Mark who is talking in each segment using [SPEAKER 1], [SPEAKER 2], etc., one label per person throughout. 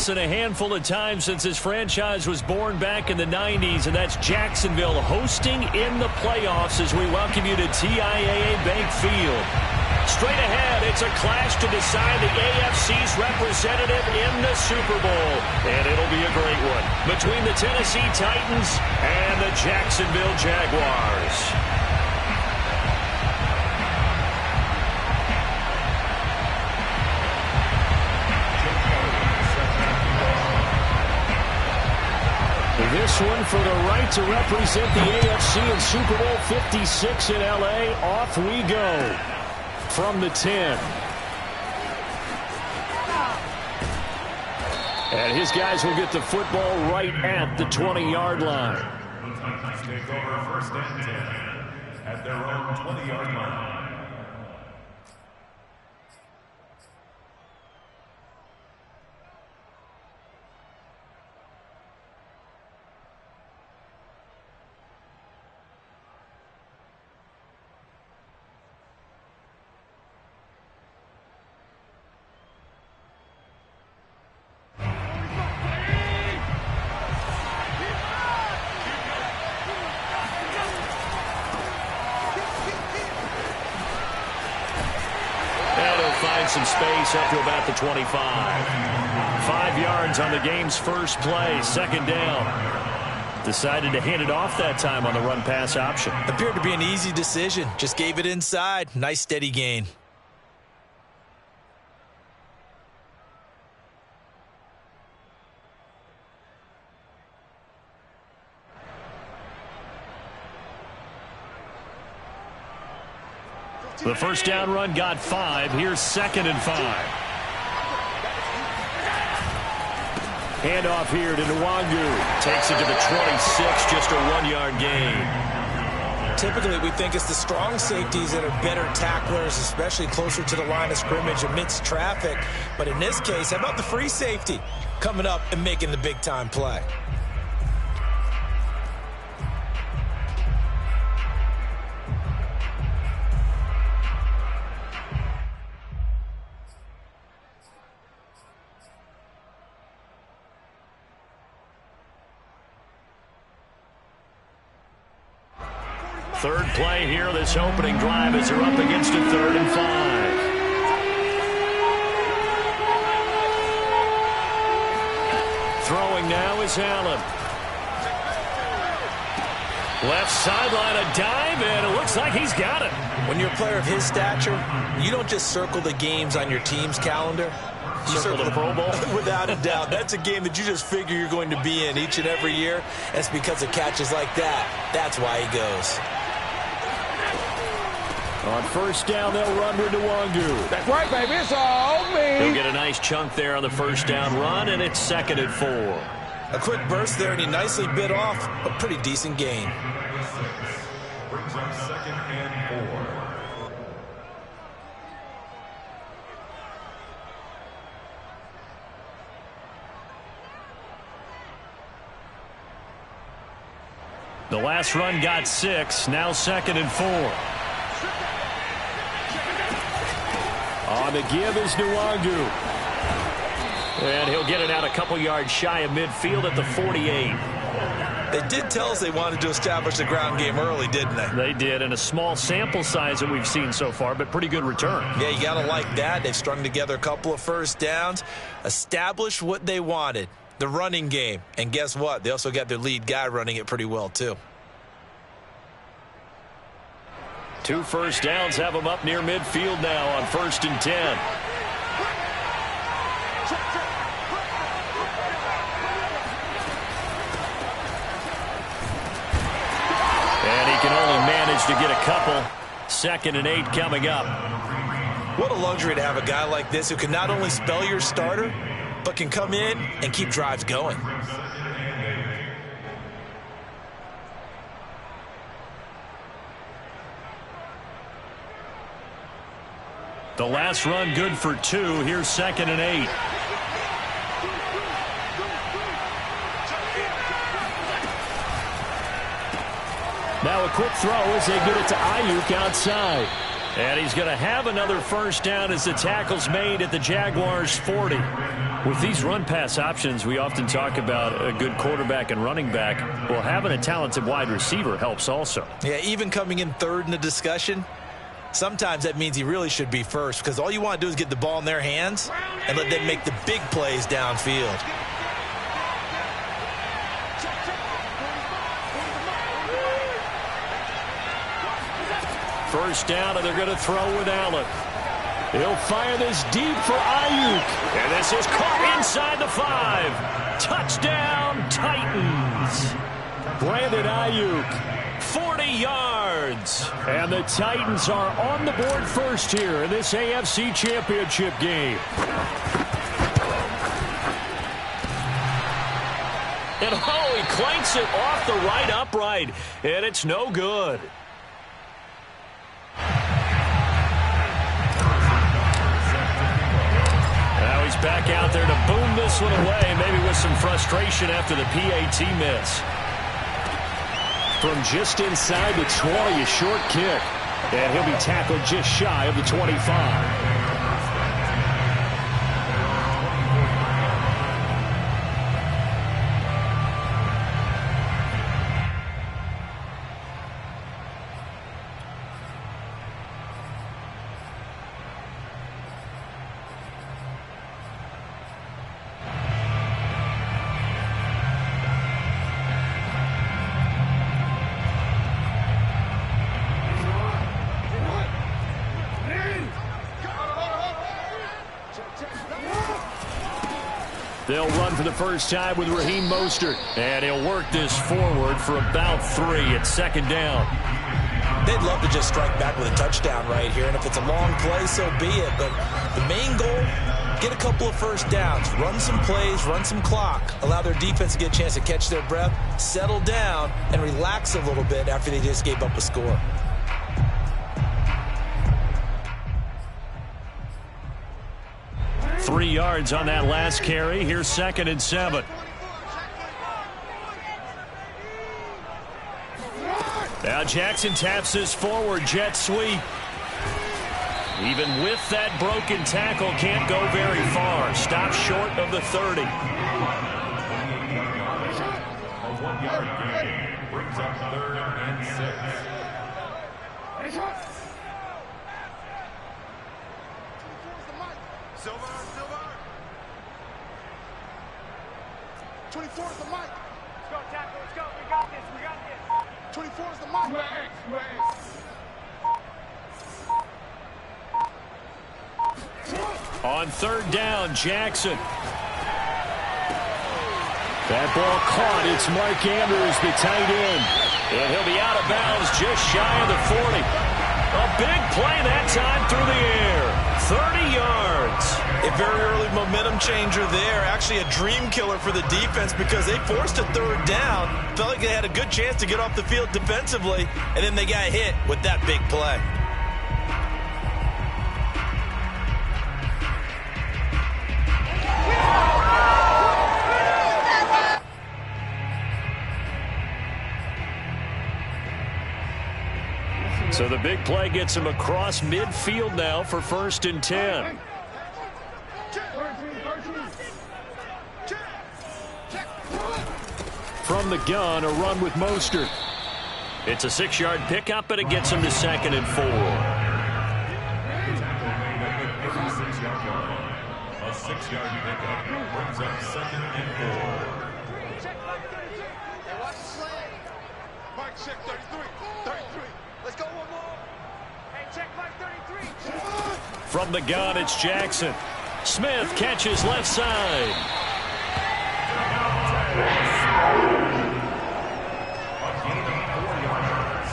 [SPEAKER 1] place in a handful of times since this franchise was born back in the 90s, and that's Jacksonville hosting in the playoffs as we welcome you to TIAA Bank Field. Straight ahead, it's a clash to decide the AFC's representative in the Super Bowl, and it'll be a great one between the Tennessee Titans and the Jacksonville Jaguars. This one for the right to represent the AFC in Super Bowl 56 in L.A. Off we go from the 10. And his guys will get the football right at the 20-yard line.
[SPEAKER 2] Take over first and 10 at their own 20-yard line.
[SPEAKER 1] Some space up to about the 25. 5 yards on the game's first play. Second down. Decided to hand it off that time on the run-pass option.
[SPEAKER 3] Appeared to be an easy decision. Just gave it inside. Nice steady gain.
[SPEAKER 1] The first down run got 5. Here's 2nd and 5. Handoff here to Nwangu. Takes it to the 26, just a 1-yard gain.
[SPEAKER 3] Typically, we think it's the strong safeties that are better tacklers, especially closer to the line of scrimmage amidst traffic. But in this case, how about the free safety coming up and making the big-time play?
[SPEAKER 1] Third play here, this opening drive as they're up against a 3rd and 5. Throwing now is Allen. Left sideline, a dive, and it looks like he's got it.
[SPEAKER 3] When you're a player of his stature, you don't just circle the games on your team's calendar. You
[SPEAKER 1] circle the Pro Bowl?
[SPEAKER 3] Without a doubt. That's a game that you just figure you're going to be in each and every year. That's because of catches like that. That's why he goes.
[SPEAKER 1] On first down, they'll run with Nwangu.
[SPEAKER 4] That's right, baby. It's all me.
[SPEAKER 1] He'll get a nice chunk there on the first down run, and it's 2nd and 4.
[SPEAKER 3] A quick burst there, and he nicely bit off a pretty decent gain.
[SPEAKER 2] Brings up 2nd and 4.
[SPEAKER 1] The last run got 6. Now 2nd and 4. On the give is Nwangu. And he'll get it out a couple yards shy of midfield at the 48.
[SPEAKER 3] They did tell us they wanted to establish the ground game early, didn't they?
[SPEAKER 1] They did, and a small sample size that we've seen so far, but pretty good return.
[SPEAKER 3] Yeah, you got to like that. They've strung together a couple of first downs, established what they wanted, the running game. And guess what? They also got their lead guy running it pretty well, too.
[SPEAKER 1] 2 first downs have them up near midfield now on 1st and 10. And he can only manage to get a couple. 2nd and 8 coming up.
[SPEAKER 3] What a luxury to have a guy like this who can not only spell your starter, but can come in and keep drives going.
[SPEAKER 1] The last run good for 2. Here's 2nd and 8. Now a quick throw as they get it to Ayuk outside. And he's going to have another first down as the tackle's made at the Jaguars' 40. With these run-pass options, we often talk about a good quarterback and running back. Well, having a talented wide receiver helps also.
[SPEAKER 3] Yeah, even coming in third in the discussion, sometimes that means he really should be first, because all you want to do is get the ball in their hands and let them make the big plays downfield.
[SPEAKER 1] First down, and they're going to throw with Allen. He'll fire this deep for Ayuk. And this is caught inside the 5. Touchdown, Titans. Brandon Ayuk, 40 yards. And the Titans are on the board first here in this AFC Championship game. And he clanks it off the right upright, and it's no good. Now he's back out there to boom this one away, maybe with some frustration after the PAT miss. From just inside the 20, a short kick. And he'll be tackled just shy of the 25. They'll run for the first time with Raheem Mostert. And he'll work this forward for about 3 at second down.
[SPEAKER 3] They'd love to just strike back with a touchdown right here. And if it's a long play, so be it. But the main goal, get a couple of first downs. Run some plays, run some clock. Allow their defense to get a chance to catch their breath, settle down, and relax a little bit after they just gave up a score.
[SPEAKER 1] Three yards on that last carry. Here's second and 7. Now Jackson taps this forward jet sweep. Even with that broken tackle, can't go very far. Stops short of the 30.
[SPEAKER 2] A 1-yard gain brings up 3rd and 6.
[SPEAKER 5] Silver. 24 is the mic. Let's go, tackle. Let's go. We got this. 24 is the mic.
[SPEAKER 1] On third down, Jackson. That ball caught. It's Mark Andrews, the tight end. And he'll be out of bounds just shy of the 40. A big play that time through the air. 30 yards.
[SPEAKER 3] A very early momentum changer there. Actually a dream killer for the defense because they forced a third down. Felt like they had a good chance to get off the field defensively, and then they got hit with that big play.
[SPEAKER 1] So the big play gets him across midfield now for 1st and 10. From the gun, a run with Mostert. It's a 6-yard pickup, and it gets him to 2nd and 4.
[SPEAKER 2] A 6-yard pickup brings up 2nd and 4.
[SPEAKER 5] Mike, check 33. 33. Let's go one more. Hey, check Mike 33.
[SPEAKER 1] From the gun, it's Jackson. Smith catches left side.
[SPEAKER 2] A gain of 4 yards.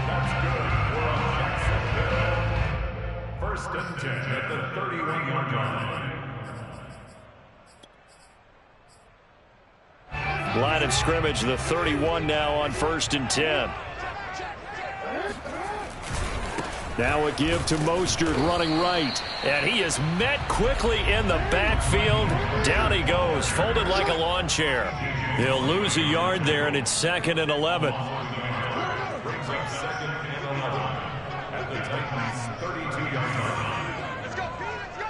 [SPEAKER 2] That's good for a Jacksonville. 1st and 10 at the 31-yard line.
[SPEAKER 1] Line of scrimmage, the 31 now on 1st and 10. Now a give to Mostert running right. And he is met quickly in the backfield. Down he goes, folded like a lawn chair. He'll lose a yard there, and it's 2nd and 11.
[SPEAKER 2] Brings up 2nd and 11 at the Titans' 32-yard line.
[SPEAKER 5] Let's go, Pete. Let's go.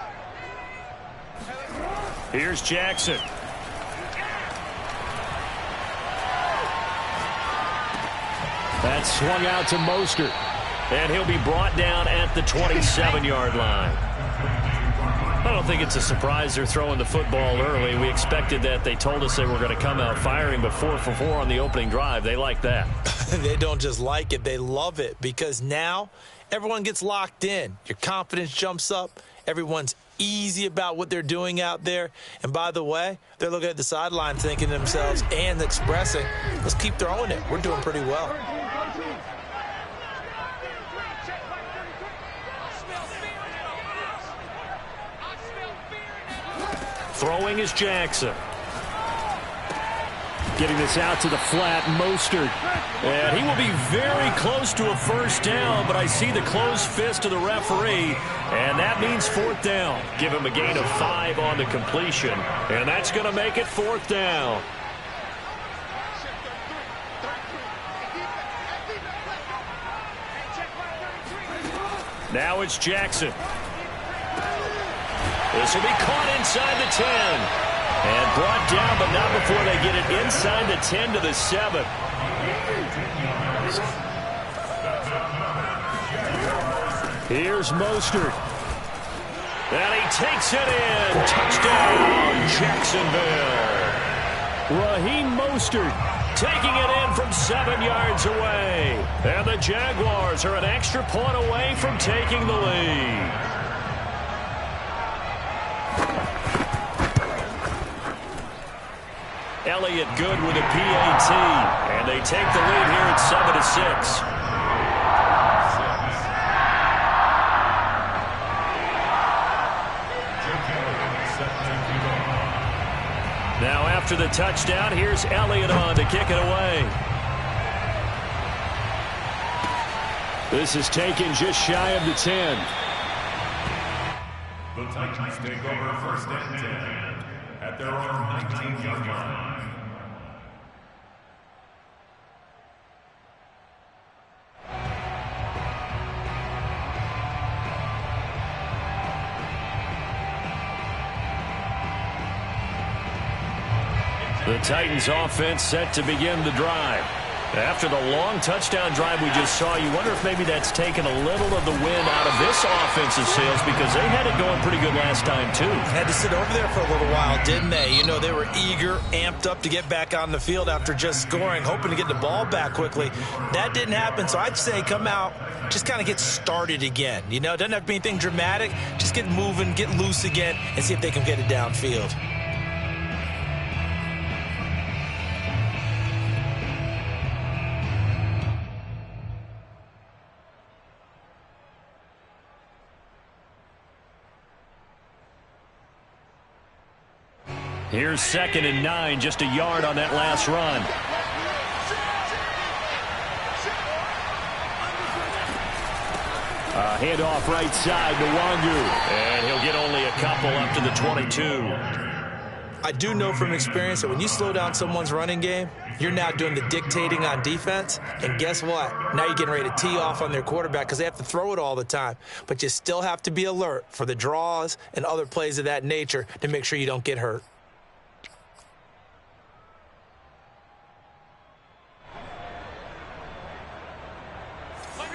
[SPEAKER 1] Here's Jackson. That's swung out to Mostert. And he'll be brought down at the 27-yard line. I don't think it's a surprise they're throwing the football early. We expected that. They told us they were going to come out firing, but 4 for 4 on the opening drive. They like that.
[SPEAKER 3] They don't just like it. They love it because now everyone gets locked in. Your confidence jumps up. Everyone's easy about what they're doing out there. And by the way, they're looking at the sideline thinking to themselves and expressing, let's keep throwing it. We're doing pretty well.
[SPEAKER 1] Throwing is Jackson. Getting this out to the flat, Mostert. And he will be very close to a first down, but I see the closed fist of the referee, and that means 4th down. Give him a gain of 5 on the completion, and that's going to make it 4th down. Now it's Jackson. This will be caught inside the 10. And brought down, but not before they get it inside the 10 to the 7. Here's Mostert. And he takes it in. Touchdown, Jacksonville. Raheem Mostert taking it in from 7 yards away. And the Jaguars are an extra point away from taking the lead. Elliott good with a PAT, and they take the lead here at 7-6. Now after the touchdown, here's Elliott on to kick it away. This is taken just shy of the 10.
[SPEAKER 2] The Titans take over 1st and 10 at their own 19-yard line.
[SPEAKER 1] The Titans offense set to begin the drive. After the long touchdown drive we just saw, you wonder if maybe that's taken a little of the wind out of this offensive sails because they had it going pretty good last time too.
[SPEAKER 3] Had to sit over there for a little while, didn't they? You know, they were eager, amped up to get back on the field after just scoring, hoping to get the ball back quickly. That didn't happen, so I'd say come out, just kind of get started again. You know, it doesn't have to be anything dramatic. Just get moving, get loose again, and see if they can get it downfield.
[SPEAKER 1] Here's 2nd and 9, just a yard on that last run. Handoff right side to Wangu, and he'll get only a couple up to the 22.
[SPEAKER 3] I do know from experience that when you slow down someone's running game, you're now doing the dictating on defense, and guess what? Now you're getting ready to tee off on their quarterback because they have to throw it all the time. But you still have to be alert for the draws and other plays of that nature to make sure you don't get hurt.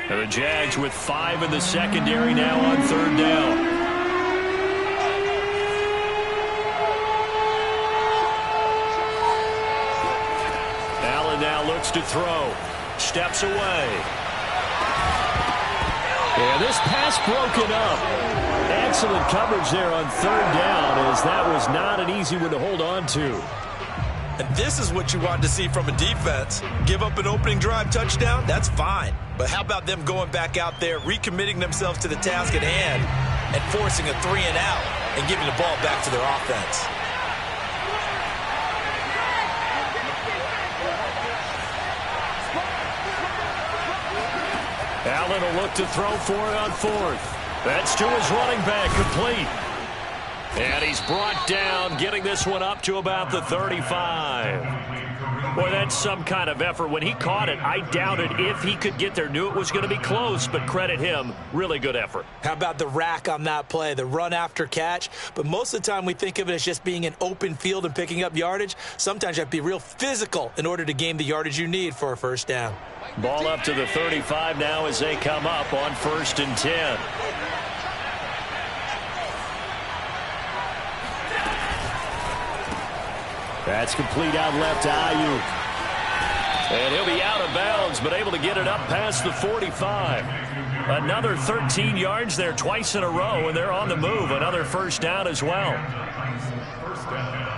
[SPEAKER 1] And the Jags with 5 in the secondary now on 3rd down. Allen now looks to throw. Steps away. And this pass broken up. Excellent coverage there on 3rd down, as that was not an easy one to hold on to.
[SPEAKER 3] And this is what you want to see from a defense. Give up an opening drive touchdown, that's fine. But how about them going back out there, recommitting themselves to the task at hand, and forcing a 3 and out, and giving the ball back to their offense.
[SPEAKER 1] Allen will look to throw for it on 4th. That's to his running back, complete. And he's brought down, getting this one up to about the 35. Boy, that's some kind of effort. When he caught it, I doubted if he could get there. Knew it was going to be close, but credit him. Really good effort.
[SPEAKER 3] How about the rack on that play, the run after catch? But most of the time we think of it as just being an open field and picking up yardage. Sometimes you have to be real physical in order to gain the yardage you need for a first down.
[SPEAKER 1] Ball up to the 35 now as they come up on 1st and 10. That's complete out left to Ayuk. And he'll be out of bounds, but able to get it up past the 45. Another 13 yards there twice in a row, and they're on the move. Another first down as well.
[SPEAKER 2] First down.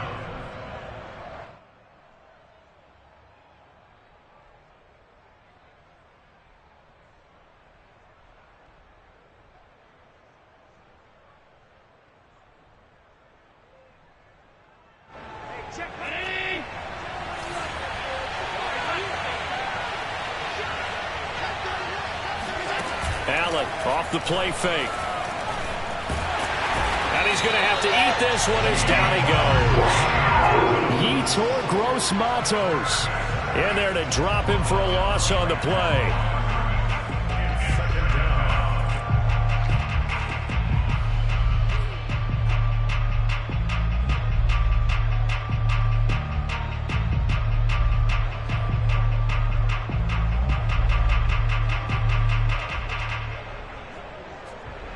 [SPEAKER 1] Allen off the play fake. And he's going to have to eat this one as down he goes. Yetur Gross-Matos in there to drop him for a loss on the play.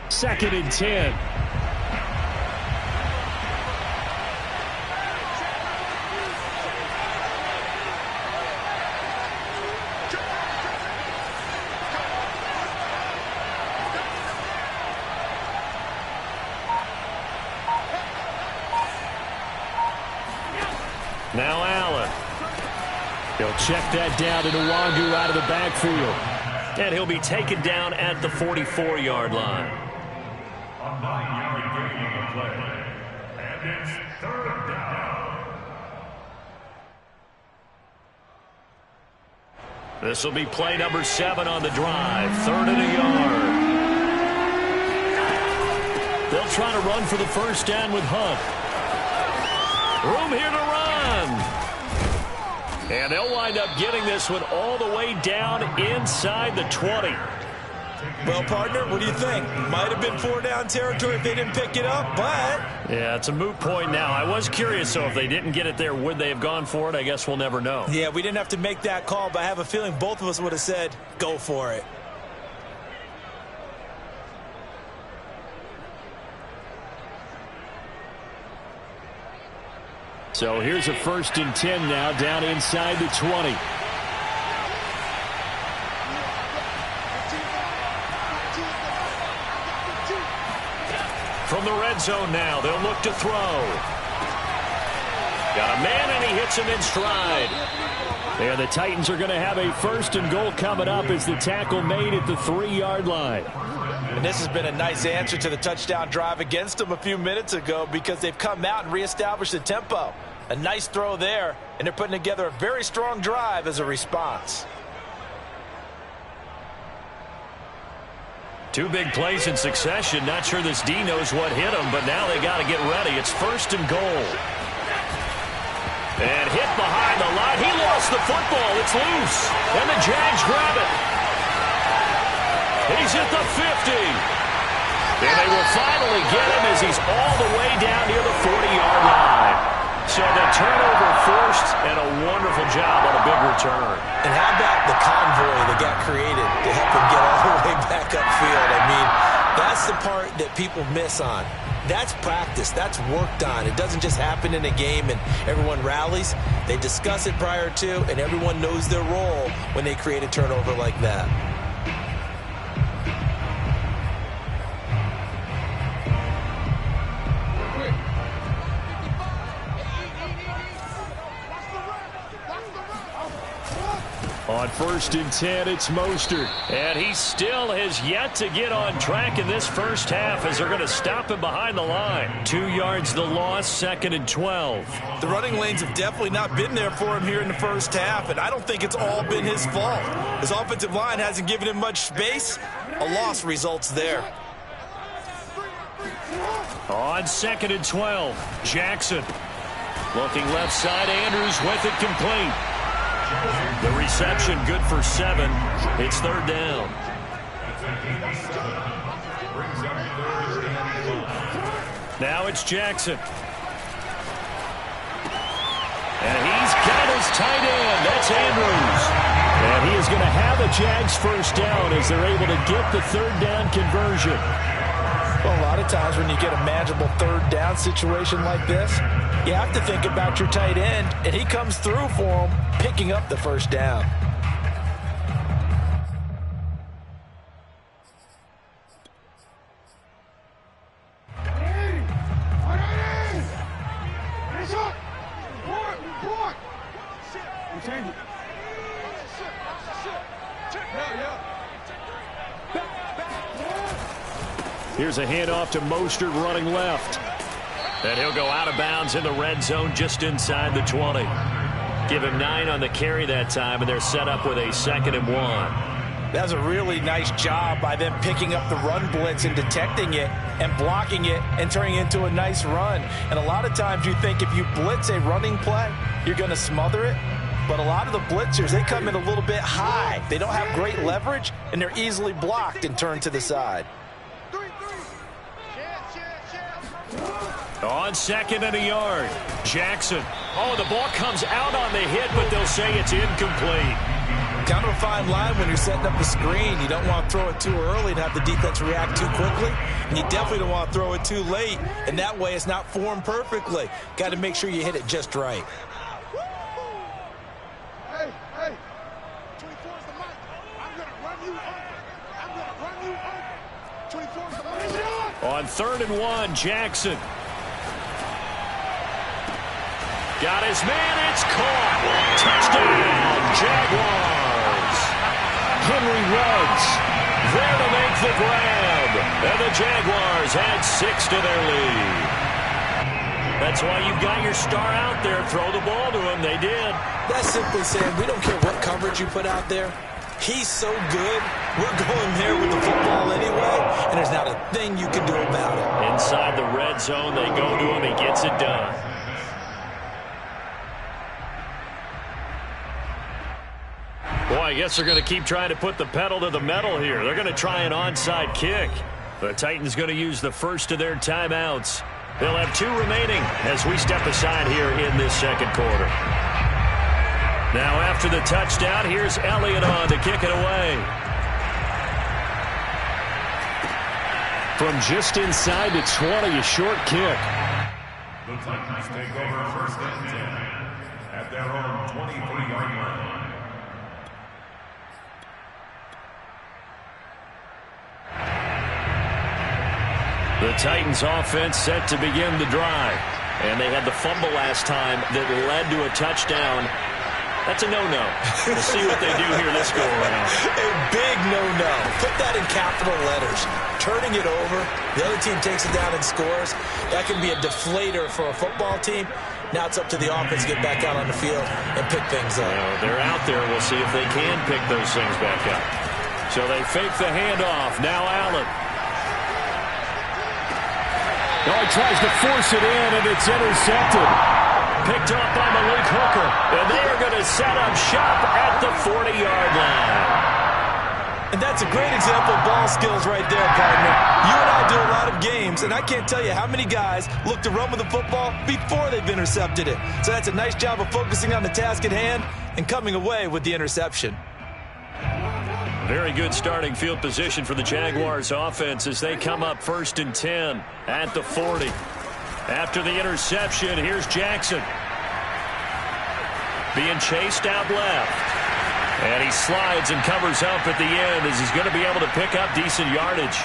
[SPEAKER 1] Second and 10. Now Allen. He'll check that down to Nwangu out of the backfield. And he'll be taken down at the 44-yard line.
[SPEAKER 2] A 9-yard gain on the play. And it's 3rd down.
[SPEAKER 1] This will be play number 7 on the drive. 3rd and a yard. They'll try to run for the first down with Hunt. Room here to run. And they'll wind up getting this one all the way down inside the 20.
[SPEAKER 3] Well, partner, what do you think? Might have been 4-down territory if they didn't pick it up, but...
[SPEAKER 1] Yeah, it's a moot point now. I was curious, so if they didn't get it there, would they have gone for it? I guess we'll never know.
[SPEAKER 3] Yeah, we didn't have to make that call, but I have a feeling both of us would have said, go for it.
[SPEAKER 1] So here's a 1st and 10 now, down inside the 20. From the red zone now, they'll look to throw. Got a man, and he hits him in stride. And the Titans are going to have a 1st and goal coming up as the tackle made at the 3-yard line.
[SPEAKER 3] And this has been a nice answer to the touchdown drive against them a few minutes ago because they've come out and reestablished the tempo. A nice throw there, and they're putting together a very strong drive as a response.
[SPEAKER 1] 2 big plays in succession. Not sure this D knows what hit him, but now they got to get ready. It's 1st and goal. And hit behind the line. He lost the football. It's loose. And the Jags grab it. He's at the 50. And they will finally get him as he's all the way down near the 40-yard line. So the turnover forced, and a wonderful job on a big return.
[SPEAKER 3] And how about the convoy that got created to help him get all the way back upfield? I mean, that's the part that people miss on. That's practice. That's worked on. It doesn't just happen in a game and everyone rallies. They discuss it prior to, and everyone knows their role when they create a turnover like that.
[SPEAKER 1] On 1st and 10, it's Mostert. And he still has yet to get on track in this first half as they're going to stop him behind the line. 2 yards the loss, 2nd and 12.
[SPEAKER 3] The running lanes have definitely not been there for him here in the first half, and I don't think it's all been his fault. His offensive line hasn't given him much space. A loss results there.
[SPEAKER 1] On 2nd and 12, Jackson. Looking left side, Andrews with it complete. The reception good for 7. It's third down. Now it's Jackson. And he's got his tight end. That's Andrews. And he is going to have a Jags first down as they're able to get the third down conversion.
[SPEAKER 3] Well, a lot of times when you get a manageable third down situation like this, you have to think about your tight end, and he comes through for him, picking up the first down.
[SPEAKER 1] Here's a handoff to Mostert running left. And he'll go out of bounds in the red zone just inside the 20. Give him 9 on the carry that time, and they're set up with a 2nd and 1.
[SPEAKER 3] That was a really nice job by them picking up the run blitz and detecting it and blocking it and turning it into a nice run. And a lot of times you think if you blitz a running play, you're going to smother it. But a lot of the blitzers, they come in a little bit high. They don't have great leverage, and they're easily blocked and turned to the side.
[SPEAKER 1] On 2nd and a yard, Jackson. Oh, the ball comes out on the hit, but they'll say it's incomplete.
[SPEAKER 3] Kind of a fine line when you're setting up the screen. You don't want to throw it too early and have the defense react too quickly. And you definitely don't want to throw it too late, and that way it's not formed perfectly. Got to make sure you hit it just right.
[SPEAKER 5] Hey, 24's the mic. I'm going to run you over. 24's the mic.
[SPEAKER 1] On 3rd and 1, Jackson. Got his man, it's caught. Touchdown, Jaguars. Henry Ruggs there to make the grab. And the Jaguars add 6 to their lead. That's why you've got your star out there. Throw the ball to him. They did.
[SPEAKER 3] That's simply saying we don't care what coverage you put out there. He's so good, we're going there with the football anyway, and there's not a thing you can do about it.
[SPEAKER 1] Inside the red zone, they go to him. He gets it done. Boy, I guess they're going to keep trying to put the pedal to the metal here. They're going to try an onside kick. The Titans going to use the first of their timeouts. They'll have 2 remaining as we step aside here in this second quarter. Now after the touchdown, here's Elliott on to kick it away. From just inside the 20, a short kick.
[SPEAKER 2] The Titans take over 1st and 10 at their own 23-yard line.
[SPEAKER 1] The Titans offense set to begin the drive. And they had the fumble last time that led to a touchdown. That's a no-no. We'll see what they do here this go-around.
[SPEAKER 3] A big no-no. Put that in capital letters. Turning it over, the other team takes it down and scores. That can be a deflator for a football team. Now it's up to the offense to get back out on the field and pick things up.
[SPEAKER 1] Well, they're out there. We'll see if they can pick those things back up. So they fake the handoff. Now Allen. Oh, he tries to force it in, and it's intercepted. Picked up by Malik Hooker. And they are going to set up shop at the 40-yard line.
[SPEAKER 3] And that's a great example of ball skills right there, partner. You and I do a lot of games, and I can't tell you how many guys look to run with the football before they've intercepted it. So that's a nice job of focusing on the task at hand and coming away with the interception.
[SPEAKER 1] Very good starting field position for the Jaguars offense as they come up 1st and 10 at the 40. After the interception, here's Jackson. Being chased out left. And he slides and covers up at the end as he's going to be able to pick up decent yardage.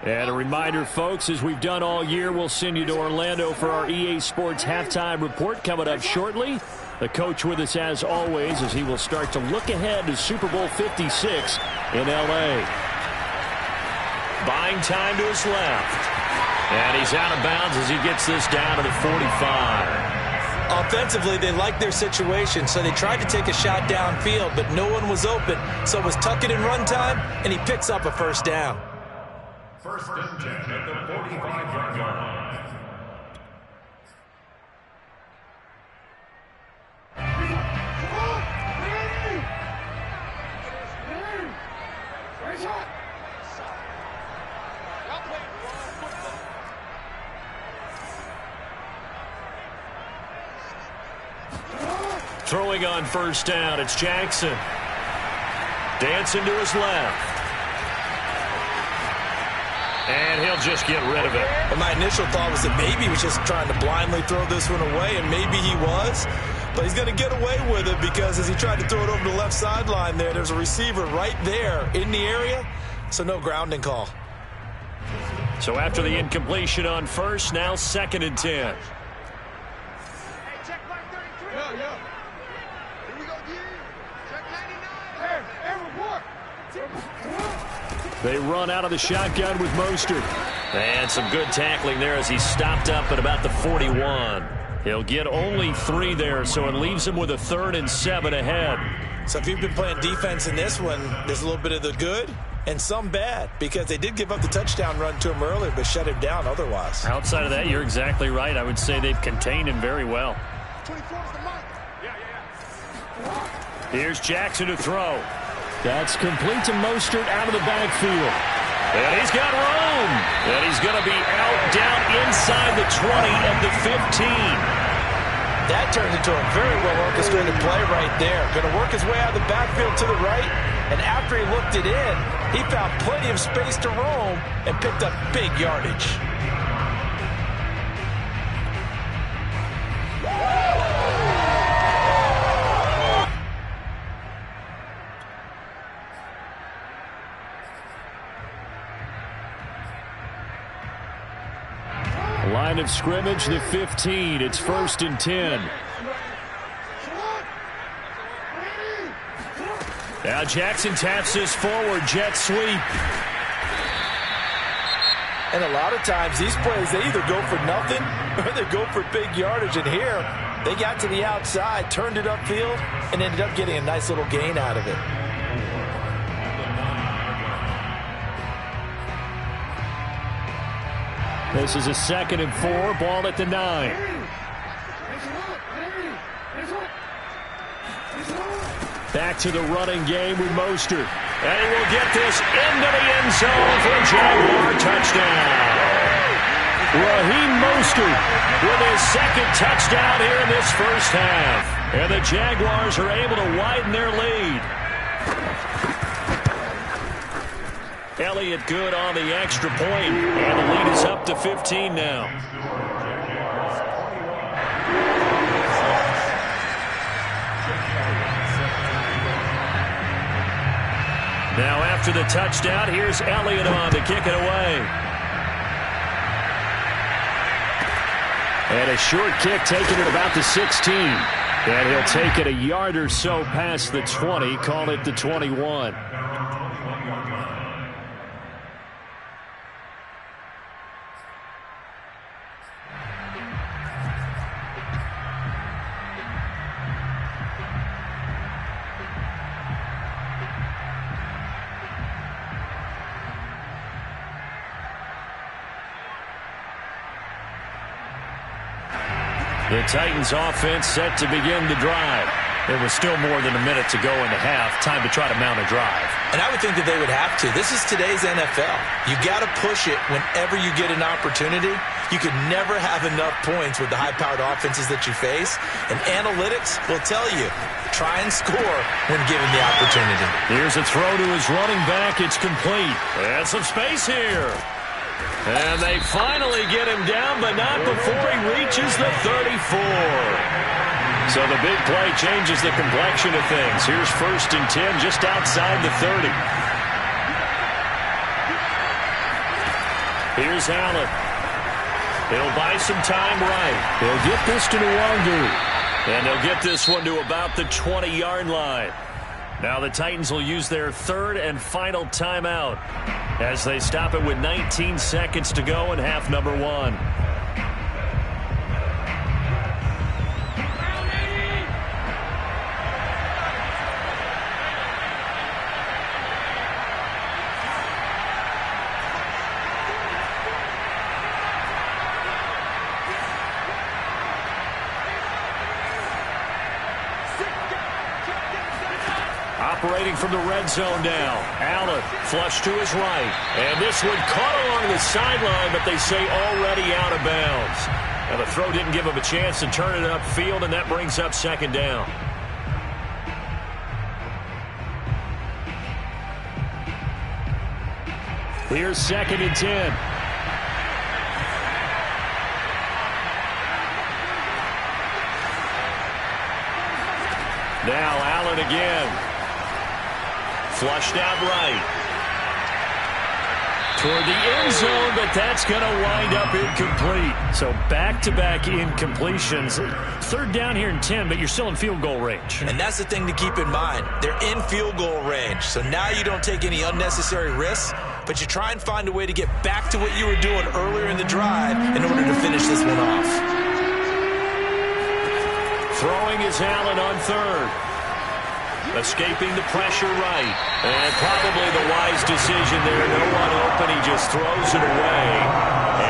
[SPEAKER 1] And a reminder, folks, as we've done all year, we'll send you to Orlando for our EA Sports halftime report coming up shortly. The coach with us as always as he will start to look ahead to Super Bowl 56 in L.A. Buying time to his left. And he's out of bounds as he gets this down to the 45.
[SPEAKER 3] Offensively, they liked their situation, so they tried to take a shot downfield, but no one was open. So it was tuck it in run time, and he picks up a first down.
[SPEAKER 2] First and 10 at the 45-yard line.
[SPEAKER 1] Throwing on first down, it's Jackson. Dancing to his left. And he'll just get rid of it.
[SPEAKER 3] And my initial thought was that maybe he was just trying to blindly throw this one away, and maybe he was. But he's going to get away with it because as he tried to throw it over the left sideline there's a receiver right there in the area, so no grounding call.
[SPEAKER 1] So after the incompletion on first, now 2nd and 10. They run out of the shotgun with Mostert. And some good tackling there as he stopped up at about the 41. He'll get only 3 there, so it leaves him with a 3rd and 7 ahead.
[SPEAKER 3] So if you've been playing defense in this one, there's a little bit of the good and some bad, because they did give up the touchdown run to him earlier, but shut him down otherwise.
[SPEAKER 1] Outside of that, you're exactly right. I would say they've contained him very well. Here's Jackson to throw. That's complete to Mostert out of the backfield. And he's got room. And he's going to be out down inside the 20 of the 15.
[SPEAKER 3] That turned into a very well-orchestrated play right there. Going to work his way out of the backfield to the right. And after he looked it in, he found plenty of space to roam and picked up big yardage.
[SPEAKER 1] Line of scrimmage, the 15. It's 1st and 10. Now Jackson taps this forward, jet sweep.
[SPEAKER 3] And a lot of times these plays, they either go for nothing or they go for big yardage. And here, they got to the outside, turned it upfield, and ended up getting a nice little gain out of it.
[SPEAKER 1] This is a 2nd and 4, ball at the 9. Back to the running game with Mostert. And he will get this into the end zone for a Jaguar touchdown. Raheem Mostert with his 2nd touchdown here in this first half. And the Jaguars are able to widen their lead. Elliott good on the extra point, and the lead is up to 15 now. Now after the touchdown, here's Elliott on to kick it away. And a short kick taken at about the 16. And he'll take it a yard or so past the 20, call it the 21. The Titans offense set to begin the drive. There was still more than a minute to go in the half. Time to try to mount a drive.
[SPEAKER 3] And I would think that they would have to. This is today's NFL. You got to push it whenever you get an opportunity. You could never have enough points with the high-powered offenses that you face. And analytics will tell you, try and score when given the opportunity.
[SPEAKER 1] Here's a throw to his running back. It's complete. And some space here. And they finally get him down, but not before he reaches the 34. So the big play changes the complexion of things. Here's 1st and 10 just outside the 30. Here's Allen. He'll buy some time right. He'll get this to Nwangu. And they'll get this one to about the 20-yard line. Now the Titans will use their 3rd and final timeout as they stop it with 19 seconds to go in half number 1. operating from the red zone now. Allen flush to his right. And this one caught along the sideline, but they say already out of bounds. Now the throw didn't give him a chance to turn it upfield, and that brings up second down. Here's 2nd and 10. Now Allen again. Flushed out right. Toward the end zone, but that's going to wind up incomplete. So back-to-back incompletions. 3rd down here and 10, but you're still in field goal range.
[SPEAKER 3] And that's the thing to keep in mind. They're in field goal range. So now you don't take any unnecessary risks, but you try and find a way to get back to what you were doing earlier in the drive in order to finish this one off.
[SPEAKER 1] Throwing is Allen on 3rd. Escaping the pressure right. And probably the wise decision there. No one open. He just throws it away.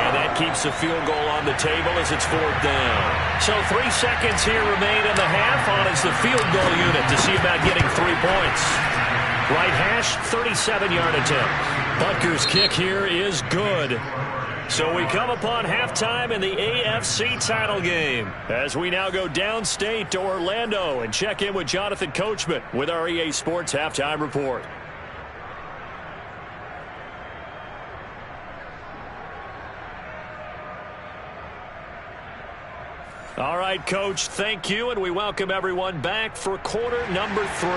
[SPEAKER 1] And that keeps the field goal on the table as it's 4th down. So 3 seconds here remain in the half on as the field goal unit to see about getting 3 points. Right hash, 37-yard attempt. Butker's kick here is good. So we come upon halftime in the AFC title game as we now go downstate to Orlando and check in with Jonathan Coachman with our EA Sports Halftime Report. All right, Coach, thank you, and we welcome everyone back for quarter number 3.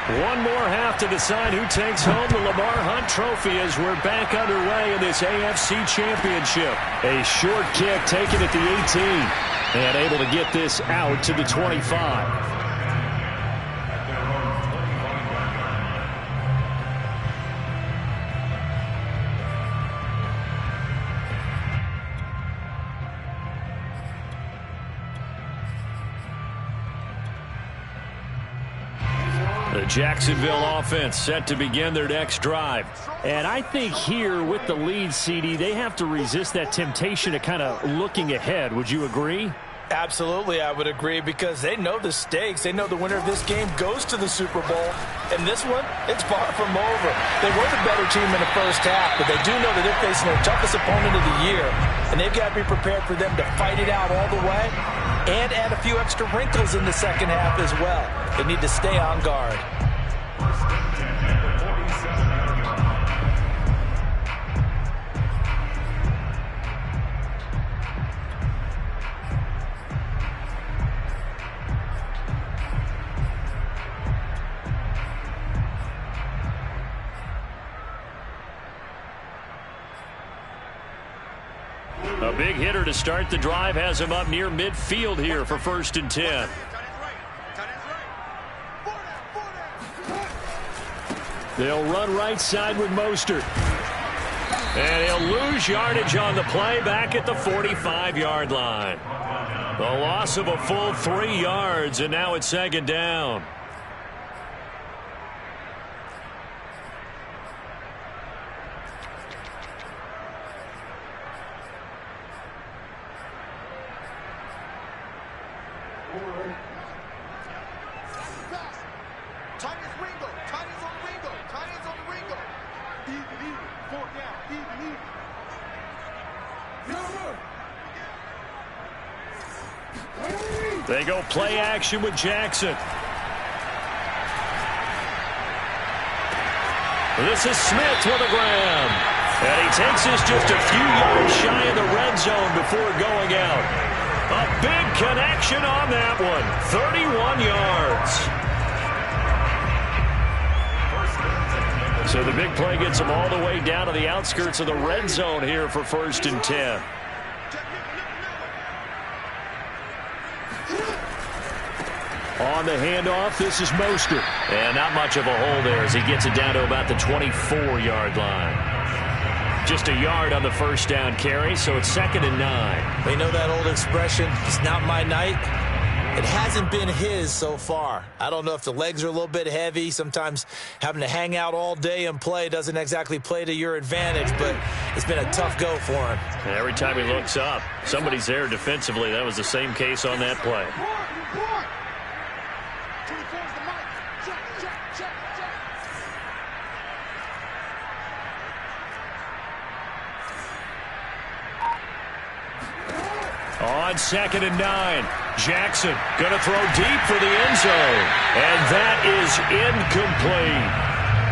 [SPEAKER 1] One more half to decide who takes home the Lamar Hunt Trophy as we're back underway in this AFC Championship. A short kick taken at the 18 and able to get this out to the 25. The Jacksonville offense set to begin their next drive. And I think here with the lead, CD, they have to resist that temptation to kind of looking ahead. Would you agree?
[SPEAKER 3] Absolutely, I would agree, because they know the stakes. They know the winner of this game goes to the Super Bowl. And this one, it's far from over. They were the better team in the first half, but they do know that they're facing their toughest opponent of the year. And they've got to be prepared for them to fight it out all the way and add a few extra wrinkles in the second half as well. They need to stay on guard.
[SPEAKER 1] A big hitter to start the drive has him up near midfield here for 1st and 10. They'll run right side with Mostert. And he'll lose yardage on the play back at the 45-yard line. The loss of a full 3 yards, and now it's 2nd down. They go play action with Jackson. This is Smith with a grab. And he takes this just a few yards shy of the red zone before going out. A big connection on that one. 31 yards. So the big play gets him all the way down to the outskirts of the red zone here for 1st and 10. On the handoff, this is Mostert. And not much of a hole there as he gets it down to about the 24-yard line. Just a yard on the 1st down carry, so it's 2nd and 9.
[SPEAKER 3] They know that old expression, it's not my night. It hasn't been his so far. I don't know if the legs are a little bit heavy. Sometimes having to hang out all day and play doesn't exactly play to your advantage, but it's been a tough go for him.
[SPEAKER 1] And every time he looks up, somebody's there defensively. That was the same case on that play.
[SPEAKER 5] 24 is the mic. Check, check, check, check.
[SPEAKER 1] On 2nd and 9, Jackson going to throw deep for the end zone. And that is incomplete.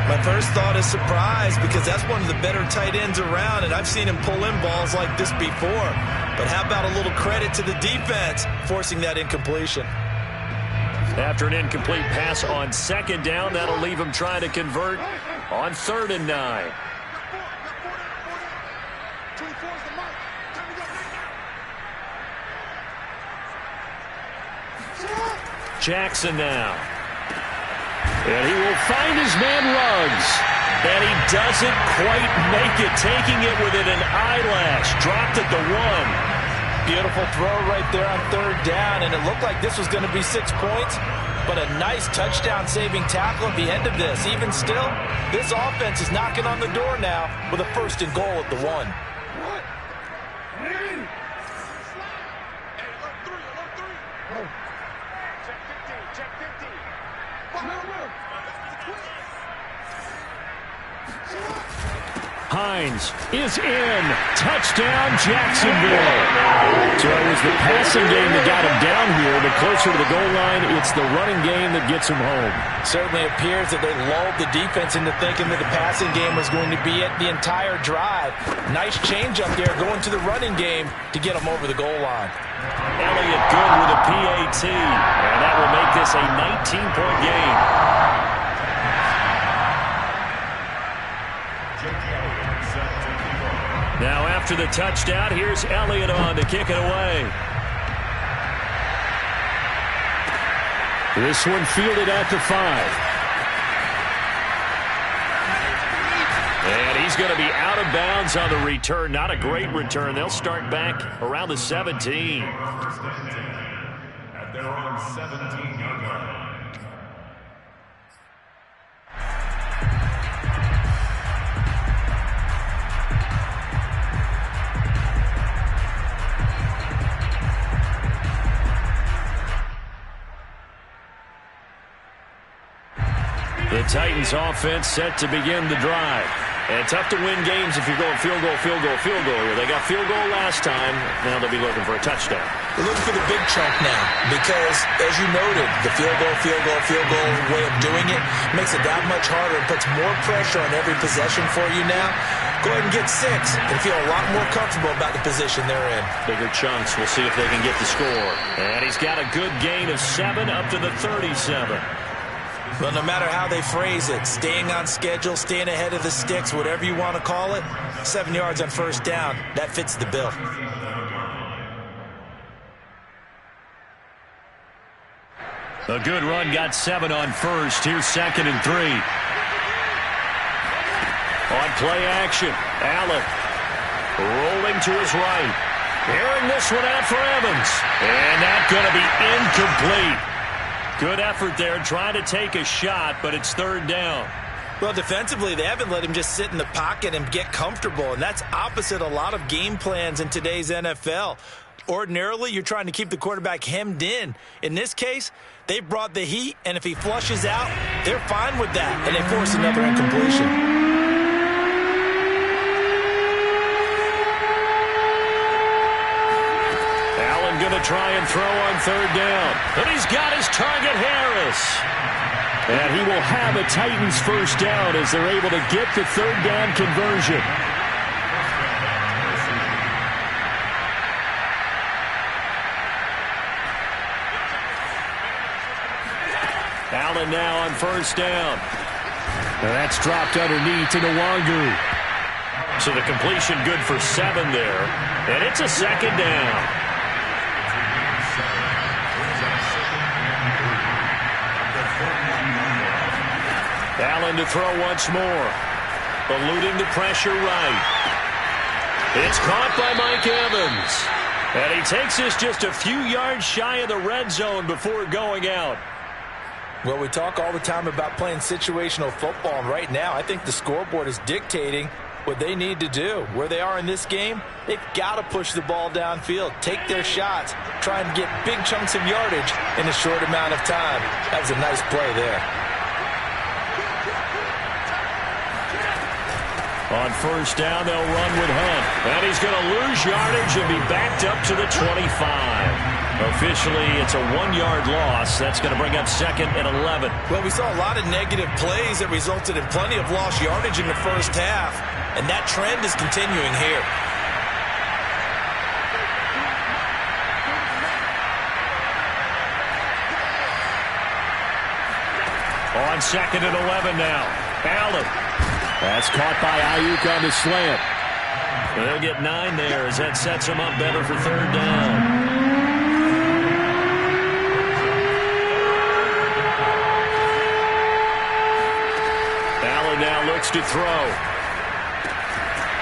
[SPEAKER 3] My first thought is surprise, because that's one of the better tight ends around, and I've seen him pull in balls like this before. But how about a little credit to the defense forcing that incompletion?
[SPEAKER 1] After an incomplete pass on 2nd down, that'll leave him trying to convert on 3rd and 9.
[SPEAKER 5] 24 is the mic. Time to go.
[SPEAKER 1] Jackson now. And he will find his man Ruggs. And he doesn't quite make it, taking it within an eyelash. Dropped at the 1.
[SPEAKER 3] Beautiful throw right there on 3rd down, and it looked like this was going to be 6 points. But a nice touchdown-saving tackle at the end of this. Even still, this offense is knocking on the door now with a 1st and goal at the 1.
[SPEAKER 1] Hines is in. Touchdown, Jacksonville. So it was the passing game that got him down here, but closer to the goal line, it's the running game that gets him home.
[SPEAKER 3] Certainly appears that they lulled the defense into thinking that the passing game was going to be it the entire drive. Nice change up there going to the running game to get him over the goal line.
[SPEAKER 1] Elliott good with a PAT, and that will make this a 19-point game. Now after the touchdown, here's Elliott on to kick it away. This one fielded at the 5. And he's going to be out of bounds on the return. Not a great return. They'll start back around the 17.
[SPEAKER 2] At their own 17-yard line.
[SPEAKER 1] The Titans offense set to begin the drive. And tough to win games if you're going field goal, field goal, field goal here. They got field goal last time. Now they'll be looking for a touchdown.
[SPEAKER 3] They're looking for the big chunk now because, as you noted, the field goal way of doing it makes it that much harder and puts more pressure on every possession for you now. Go ahead and get 6 and feel a lot more comfortable about the position they're in.
[SPEAKER 1] Bigger chunks. We'll see if they can get the score. And he's got a good gain of 7 up to the 37.
[SPEAKER 3] Well, no matter how they phrase it, staying on schedule, staying ahead of the sticks, whatever you want to call it, 7 yards on 1st down, that fits the bill.
[SPEAKER 1] A good run got 7 on 1st. Here's 2nd and 3. On play action, Allen rolling to his right. Airing this one out for Evans. And that's going to be incomplete. Good effort there, trying to take a shot, but it's 3rd down.
[SPEAKER 3] Well, defensively, they haven't let him just sit in the pocket and get comfortable, and that's opposite a lot of game plans in today's NFL. Ordinarily, you're trying to keep the quarterback hemmed in. In this case, they brought the heat, and if he flushes out, they're fine with that, and they force another incompletion.
[SPEAKER 1] Going to try and throw on 3rd down. And he's got his target, Harris. And he will have a Titans 1st down as they're able to get the 3rd down conversion. Allen now on 1st down. And that's dropped underneath to Nwangu. So the completion good for 7 there. And it's a 2nd down. Allen to throw once more. Eluding the pressure right. It's caught by Mike Evans. And he takes us just a few yards shy of the red zone before going out.
[SPEAKER 3] Well, we talk all the time about playing situational football, and right now I think the scoreboard is dictating what they need to do. Where they are in this game, they've got to push the ball downfield, take their shots, try and get big chunks of yardage in a short amount of time. That was a nice play there.
[SPEAKER 1] On first down, they'll run with Hunt. And he's going to lose yardage and be backed up to the 25. Officially, it's a 1-yard loss. That's going to bring up 2nd and 11.
[SPEAKER 3] Well, we saw a lot of negative plays that resulted in plenty of lost yardage in the first half, and that trend is continuing here.
[SPEAKER 1] On 2nd and 11 now. Allen. That's caught by Ayuk on the slant. They'll get 9 there as that sets them up better for 3rd down. Now looks to throw.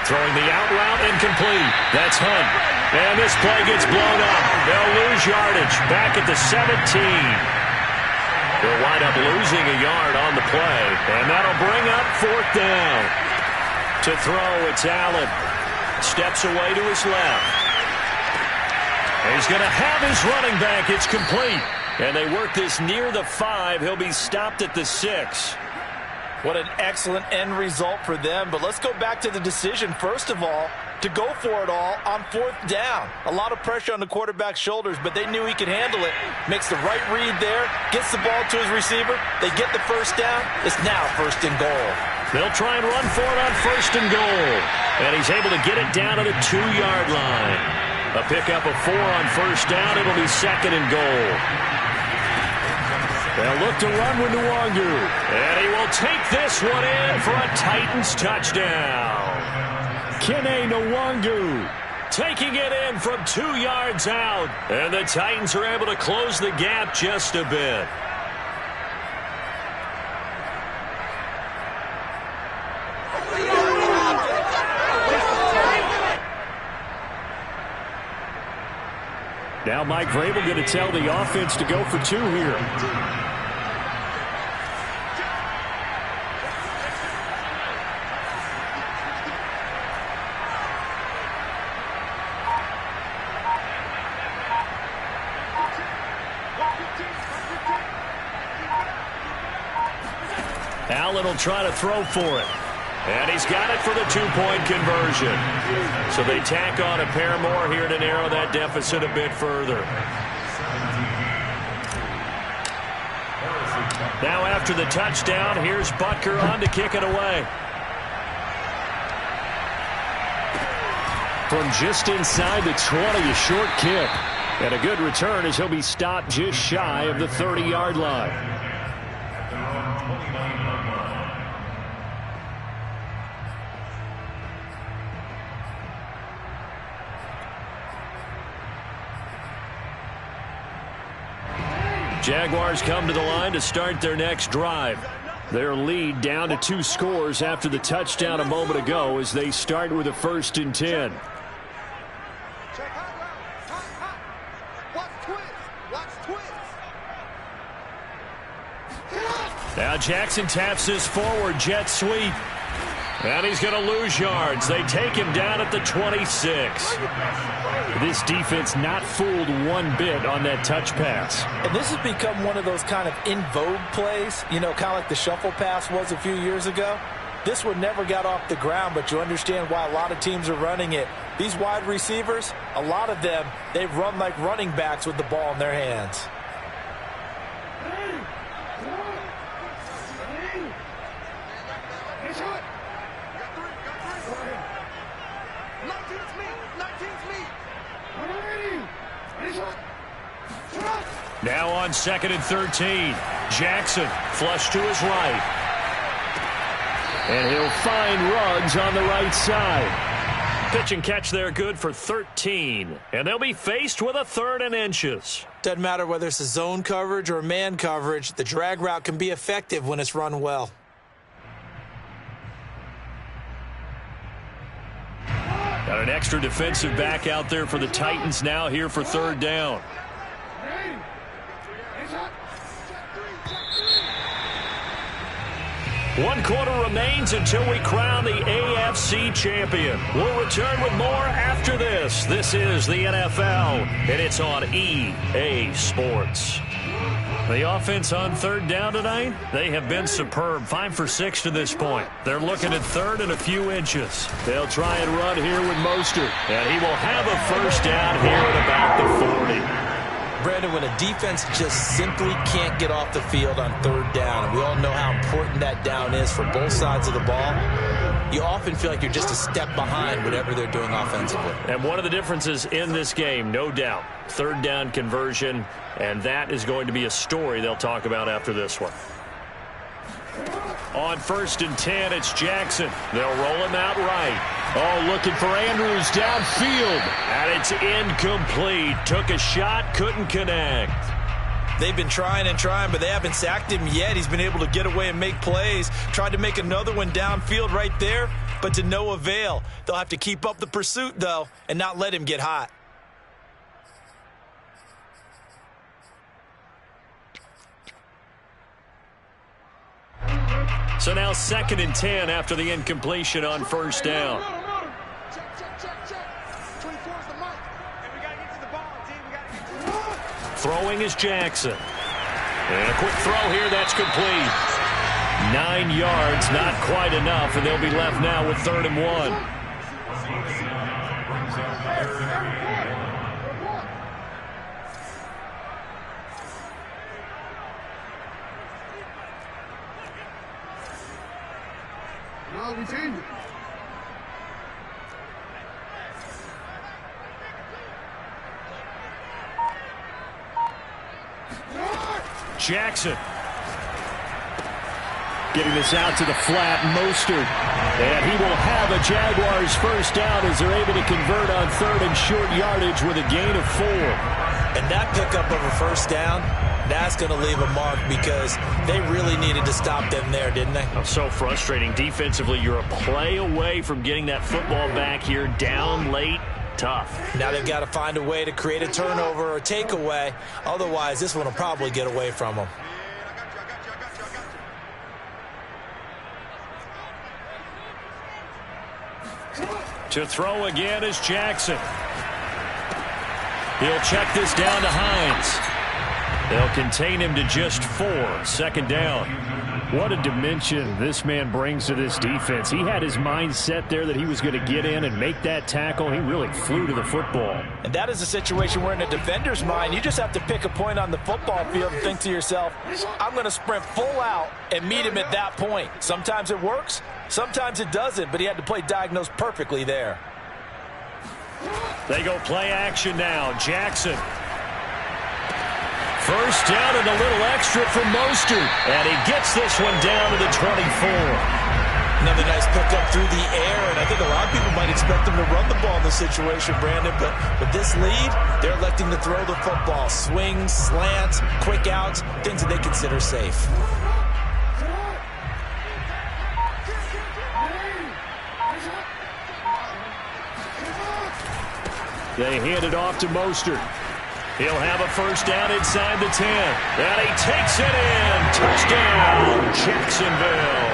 [SPEAKER 1] Throwing the out route incomplete. That's Hunt. And this play gets blown up. They'll lose yardage back at the 17. They'll wind up losing a yard on the play. And that'll bring up 4th down. To throw, it's Allen. Steps away to his left. He's going to have his running back. It's complete. And they work this near the 5. He'll be stopped at the 6.
[SPEAKER 3] What an excellent end result for them. But let's go back to the decision, first of all, to go for it all on 4th down. A lot of pressure on the quarterback's shoulders, but they knew he could handle it. Makes the right read there, gets the ball to his receiver. They get the first down. It's now 1st and goal.
[SPEAKER 1] They'll try and run for it on 1st and goal. And he's able to get it down to the 2-yard line. A pickup of 4 on 1st down. It'll be 2nd and goal. They'll look to run with Nwangu. And he will take this one in for a Titans touchdown. Kene Nwangu taking it in from 2 yards out. And the Titans are able to close the gap just a bit. Now Mike Vrabel going to tell the offense to go for 2 here. Allen will try to throw for it. And he's got it for the 2-point conversion. So they tack on a pair more here to narrow that deficit a bit further. Now after the touchdown, here's Butker on to kick it away. From just inside the 20, a short kick. And a good return as he'll be stopped just shy of the 30-yard line. Jaguars come to the line to start their next drive. Their lead down to 2 scores after the touchdown a moment ago as they start with a 1st and 10. Now Jackson taps his forward jet sweep. And he's going to lose yards. They take him down at the 26. This defense not fooled one bit on that touch pass.
[SPEAKER 3] And this has become one of those kind of in vogue plays, you know, kind of like the shuffle pass was a few years ago. This one never got off the ground, but you understand why a lot of teams are running it. These wide receivers, a lot of them, they run like running backs with the ball in their hands.
[SPEAKER 1] Now on 2nd and 13. Jackson flush to his right. And he'll find Ruggs on the right side. Pitch and catch there good for 13. And they'll be faced with a 3rd and inches.
[SPEAKER 3] Doesn't matter whether it's a zone coverage or man coverage. The drag route can be effective when it's run well.
[SPEAKER 1] Got an extra defensive back out there for the Titans now here for 3rd down. 1 quarter remains until we crown the AFC champion. We'll return with more after this. This is the NFL, and it's on EA Sports. The offense on 3rd down tonight, they have been superb. 5 for 6 to this point. They're looking at 3rd and a few inches. They'll try and run here with Mostert, and he will have a 1st down here at about the 40.
[SPEAKER 3] Brandon, when a defense just simply can't get off the field on 3rd down, and we all know how important that down is for both sides of the ball, you often feel like you're just a step behind whatever they're doing offensively.
[SPEAKER 1] And one of the differences in this game, no doubt, 3rd down conversion, and that is going to be a story they'll talk about after this one. On 1st and 10, it's Jackson. They'll roll him out right. Oh, looking for Andrews downfield. And it's incomplete. Took a shot, couldn't connect.
[SPEAKER 3] They've been trying and trying, but they haven't sacked him yet. He's been able to get away and make plays. Tried to make another one downfield right there, but to no avail. They'll have to keep up the pursuit, though, and not let him get hot.
[SPEAKER 1] So now 2nd and 10 after the incompletion on 1st down. Throwing is Jackson. And a quick throw here, that's complete. 9 yards, not quite enough, and they'll be left now with 3rd and 1.
[SPEAKER 5] We changed it.
[SPEAKER 1] Jackson. Getting this out to the flat, Mostert. And he will have a Jaguars 1st down as they're able to convert on 3rd and short yardage with a gain of 4.
[SPEAKER 3] And that pickup of a 1st down, that's going to leave a mark because they really needed to stop them there, didn't they?
[SPEAKER 1] So frustrating. Defensively, you're a play away from getting that football back here down late. Tough.
[SPEAKER 3] Now they've got to find a way to create a turnover or takeaway. Otherwise, this one will probably get away from them.
[SPEAKER 1] To throw again is Jackson. He'll check this down to Hines. They'll contain him to just 4. 2nd down. What a dimension this man brings to this defense. He had his mind set there that he was going to get in and make that tackle. He really flew to the football.
[SPEAKER 3] And that is a situation where in a defender's mind, you just have to pick a point on the football field and think to yourself, I'm going to sprint full out and meet him at that point. Sometimes it works, sometimes it doesn't, but he had to play diagnose perfectly there.
[SPEAKER 1] They go play action now. Jackson. 1st down and a little extra for Mostert. And he gets this one down to the 24.
[SPEAKER 3] Another nice pickup through the air, and I think a lot of people might expect them to run the ball in this situation, Brandon, but with this lead, they're electing to throw the football. Swings, slants, quick outs, things that they consider safe.
[SPEAKER 1] They hand it off to Mostert. He'll have a 1st down inside the 10. And he takes it in. Touchdown, Jacksonville.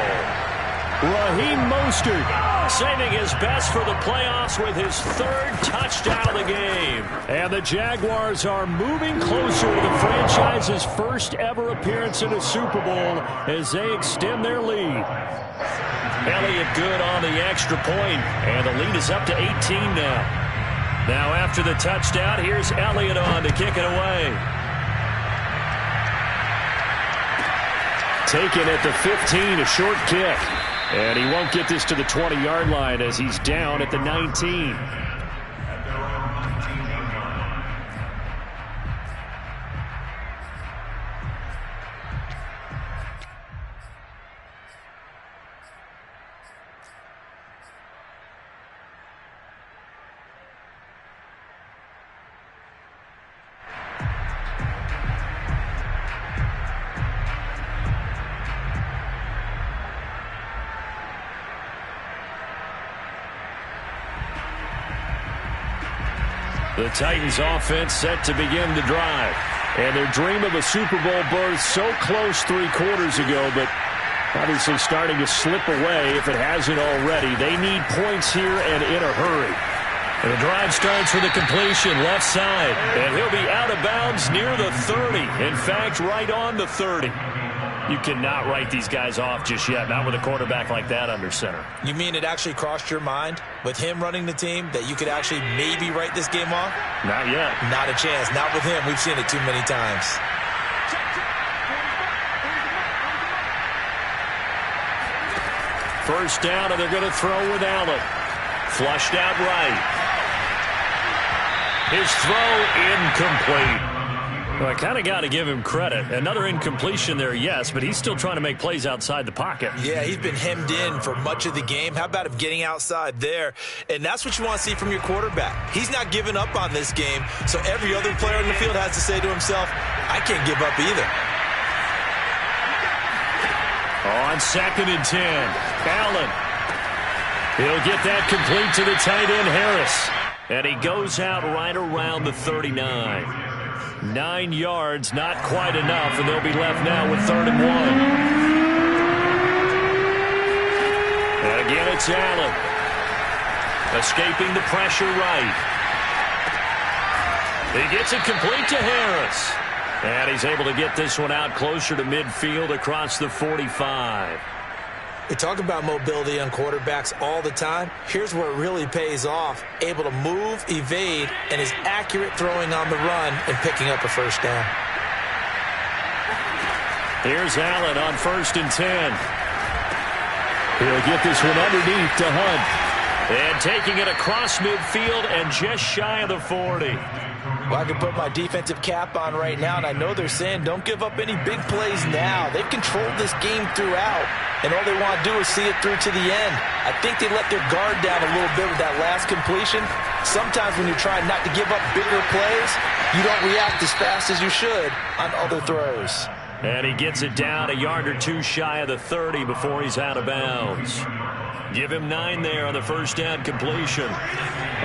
[SPEAKER 1] Raheem Mostert saving his best for the playoffs with his 3rd touchdown of the game. And the Jaguars are moving closer to the franchise's 1st ever appearance in a Super Bowl as they extend their lead. Elliott good on the extra point, and the lead is up to 18 now. Now after the touchdown, here's Elliott on to kick it away. Taken at the 15, a short kick. And he won't get this to the 20-yard line as he's down at the 19. The Titans offense set to begin the drive. And their dream of a Super Bowl berth so close 3 quarters ago, but Obviously starting to slip away if it hasn't already. They need points here and in a hurry. And the drive starts with a completion left side. And he'll be out of bounds near the 30. In fact, right on the 30. You cannot write these guys off just yet, not with a quarterback like that under center.
[SPEAKER 3] You mean it actually crossed your mind with him running the team that you could actually maybe write this game off?
[SPEAKER 1] Not yet.
[SPEAKER 3] Not a chance. Not with him. We've seen it too many times.
[SPEAKER 1] First down, and they're going to throw with Allen. Flushed out right. His throw incomplete. Well, I kind of got to give him credit. Another incompletion there, yes, but he's still trying to make plays outside the pocket.
[SPEAKER 3] Yeah, he's been hemmed in for much of the game. How about him getting outside there? And that's what you want to see from your quarterback. He's not giving up on this game, so every other player in the field has to say to himself, I can't give up either.
[SPEAKER 1] On 2nd and 10, Allen. He'll get that complete to the tight end, Harris. And he goes out right around the 39. 9 yards, not quite enough, and they'll be left now with 3rd and 1. And again, it's Allen. Escaping the pressure right. He gets it complete to Harris. And he's able to get this one out closer to midfield across the 45.
[SPEAKER 3] We talk about mobility on quarterbacks all the time. Here's where it really pays off. Able to move, evade, and is accurate throwing on the run and picking up a first down.
[SPEAKER 1] Here's Allen on 1st and 10. He'll get this one underneath to Hunt. And taking it across midfield and just shy of the 40.
[SPEAKER 3] Well, I can put my defensive cap on right now, and I know they're saying don't give up any big plays now. They've controlled this game throughout, and all they want to do is see it through to the end. I think they let their guard down a little bit with that last completion. Sometimes when you're trying not to give up bigger plays, you don't react as fast as you should on other throws.
[SPEAKER 1] And he gets it down a yard or two shy of the 30 before he's out of bounds. Give him 9 there on the first down completion.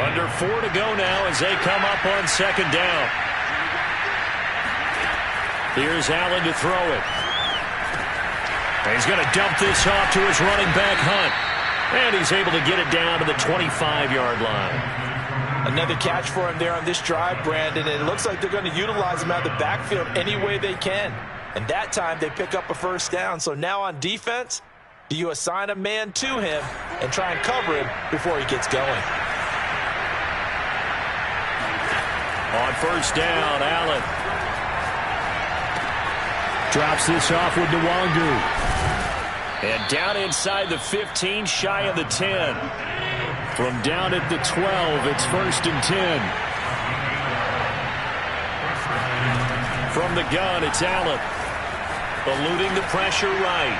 [SPEAKER 1] Under 4 to go now as they come up on 2nd down. Here's Allen to throw it. And he's going to dump this off to his running back, Hunt. And he's able to get it down to the 25-yard line.
[SPEAKER 3] Another catch for him there on this drive, Brandon. And it looks like they're going to utilize him out of the backfield any way they can. And that time they pick up a first down. So now on defense, do you assign a man to him and try and cover him before he gets going?
[SPEAKER 1] On 1st down, Allen drops this off with Nwangu. And down inside the 15, shy of the 10. From down at the 12, it's 1st and 10. From the gun, it's Allen. Eluding the pressure right.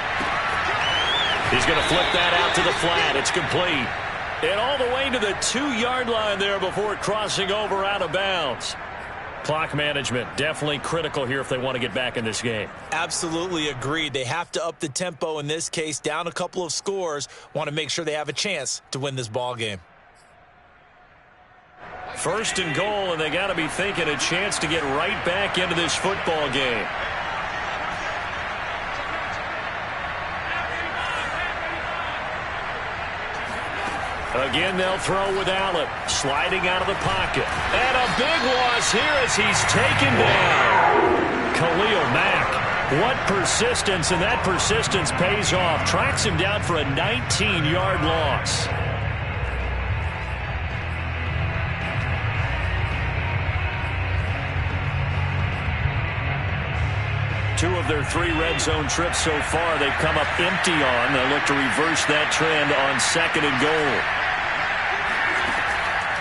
[SPEAKER 1] He's going to flip that out to the flat. It's complete. And all the way to the 2-yard line there before crossing over out of bounds. Clock management definitely critical here if they want to get back in this game.
[SPEAKER 3] Absolutely agreed. They have to up the tempo in this case, down a couple of scores. Want to make sure they have a chance to win this ball game.
[SPEAKER 1] 1st and goal, and they got to be thinking a chance to get right back into this football game. Again, they'll throw with Allen, sliding out of the pocket. And a big loss here as he's taken down. Khalil Mack, what persistence, and that persistence pays off. Tracks him down for a 19-yard loss. Two of their 3 red zone trips so far, they've come up empty on. They'll look to reverse that trend on 2nd and goal.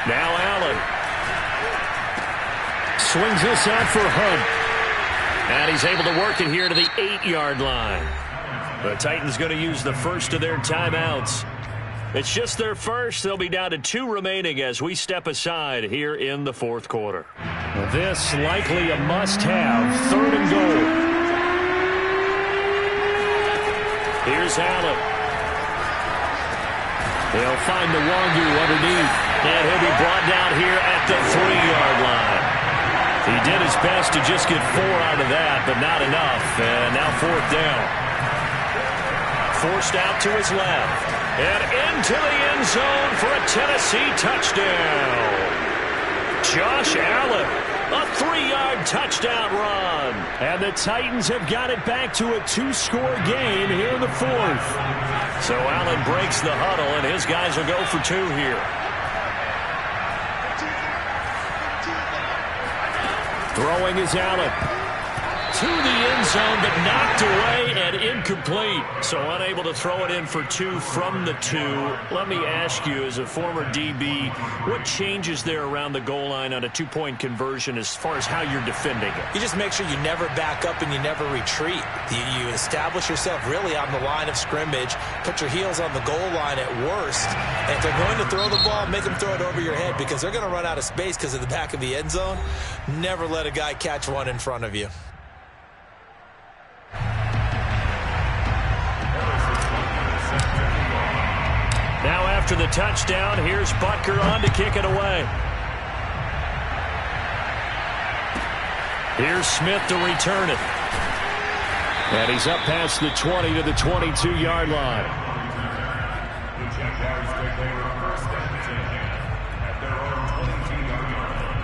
[SPEAKER 1] Now Allen swings this out for Hunt. And he's able to work it here to the 8-yard line. The Titans going to use the first of their timeouts. It's just their first. They'll be down to 2 remaining as we step aside here in the 4th quarter. This likely a must-have. 3rd and goal. Here's Allen. They'll find Nwangu underneath. And he'll be brought down here at the 3-yard line. He did his best to just get 4 out of that, but not enough. And now 4th down. forced out to his left. And into the end zone for a Tennessee touchdown. Josh Allen, a 3-yard touchdown run. And the Titans have got it back to a 2-score game here in the 4th. So Allen breaks the huddle, and his guys will go for 2 here. Throwing is Allen. To the end zone, but knocked away and incomplete. So unable to throw it in for 2 from the 2. Let me ask you, as a former DB, what changes there around the goal line on a 2-point conversion as far as how you're defending it?
[SPEAKER 3] You just make sure you never back up and you never retreat. You establish yourself really on the line of scrimmage, put your heels on the goal line at worst, and if they're going to throw the ball, make them throw it over your head because they're going to run out of space because of the back of the end zone. Never let a guy catch one in front of you.
[SPEAKER 1] Now after the touchdown, here's Butker on to kick it away. Here's Smith to return it. And he's up past the 20 to the 22-yard line.
[SPEAKER 2] The Jaguars take over first and 10 at their own 22-yard line.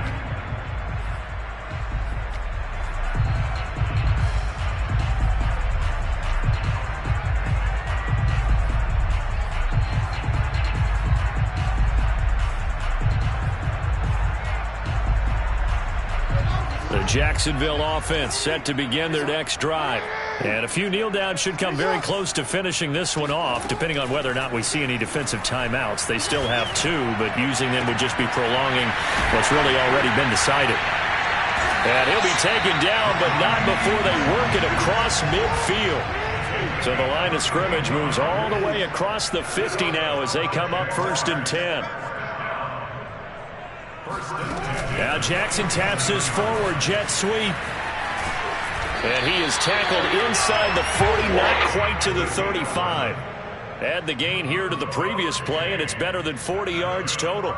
[SPEAKER 1] The Jacksonville offense set to begin their next drive. And a few kneel downs should come very close to finishing this one off, depending on whether or not we see any defensive timeouts. They still have 2, but using them would just be prolonging what's really already been decided. And he'll be taken down, but not before they work it across midfield. So the line of scrimmage moves all the way across the 50 now as they come up 1st and 10. Now Jackson taps his forward jet sweep. And he is tackled inside the 40, not quite to the 35. Add the gain here to the previous play, and it's better than 40 yards total.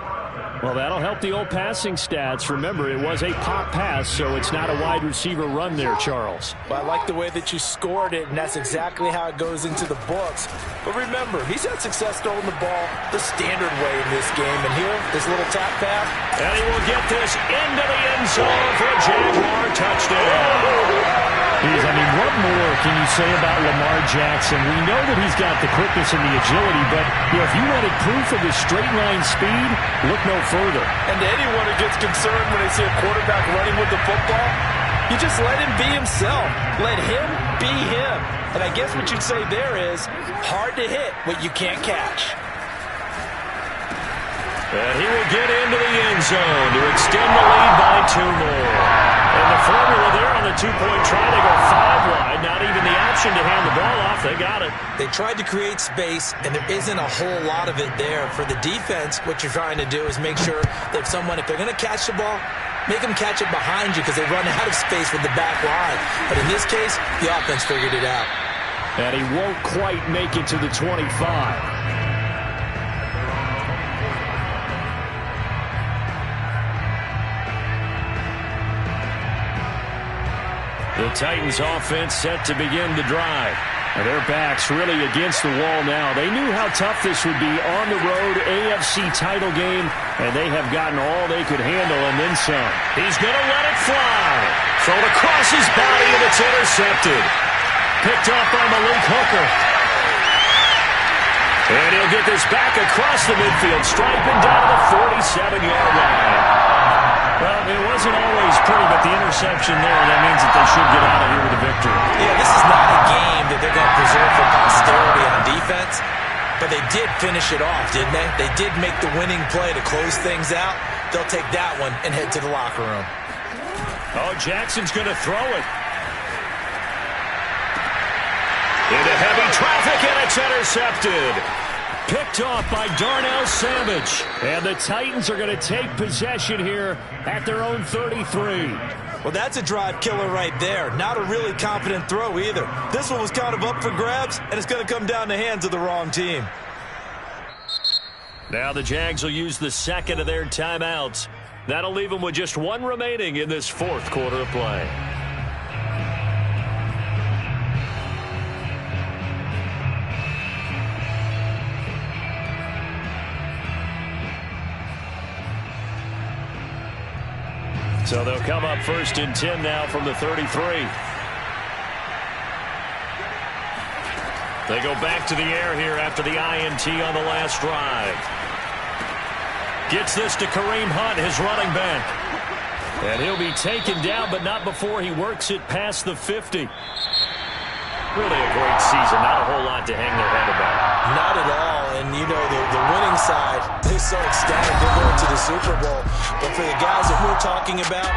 [SPEAKER 1] Well, that'll help the old passing stats. Remember, it was a pop pass, so it's not a wide receiver run there, Charles.
[SPEAKER 3] Well, I like the way that you scored it, and that's exactly how it goes into the books. But remember, he's had success throwing the ball the standard way in this game. And here, this little tap pass.
[SPEAKER 1] And he will get this into the end zone for a Jaguar touchdown.
[SPEAKER 6] What more can you say about Lamar Jackson? We know that he's got the quickness and the agility, but if you wanted proof of his straight-line speed, look no further.
[SPEAKER 3] And to anyone who gets concerned when they see a quarterback running with the football, you just let him be himself. Let him be him. And I guess what you'd say there is hard to hit what you can't catch.
[SPEAKER 1] And he will get into the end zone to extend the lead by 2 more. And the formula there on the 2-point try, they go 5 wide. Not even the option to hand the ball off. They got it.
[SPEAKER 3] They tried to create space, and there isn't a whole lot of it there. For the defense, what you're trying to do is make sure that if they're going to catch the ball, make them catch it behind you because they run out of space with the back line. But in this case, the offense figured it out.
[SPEAKER 1] And he won't quite make it to the 25. The Titans offense set to begin the drive. And their backs really against the wall now. They knew how tough this would be on the road, AFC title game, and they have gotten all they could handle and then some. He's going to let it fly. Thrown across his body, and it's intercepted. Picked up by Malik Hooker. And he'll get this back across the midfield, striping down the 47-yard line. Well, it wasn't always pretty, but the interception there, that means that they should get out of here with a victory.
[SPEAKER 3] Yeah, this is not a game that they're going to preserve for posterity on defense, but they did finish it off, didn't they? They did make the winning play to close things out. They'll take that one and head to the locker room.
[SPEAKER 1] Oh, Jackson's going to throw it. Into heavy traffic, and it's intercepted. Picked off by Darnell Savage. And the Titans are going to take possession here at their own 33.
[SPEAKER 3] Well, that's a drive killer right there. Not a really confident throw either. This one was kind of up for grabs, and it's going to come down the hands of the wrong team.
[SPEAKER 1] Now the Jags will use the second of their timeouts. That'll leave them with just 1 remaining in this 4th quarter of play. So they'll come up 1st and 10 now from the 33. They go back to the air here after the INT on the last drive. Gets this to Kareem Hunt, his running back. And he'll be taken down, but not before he works it past the 50. Really a great season. Not a whole lot to hang their head about.
[SPEAKER 3] Not at all. And, you know, the winning side, they're so ecstatic they're going to the Super Bowl. But for the guys that we're talking about,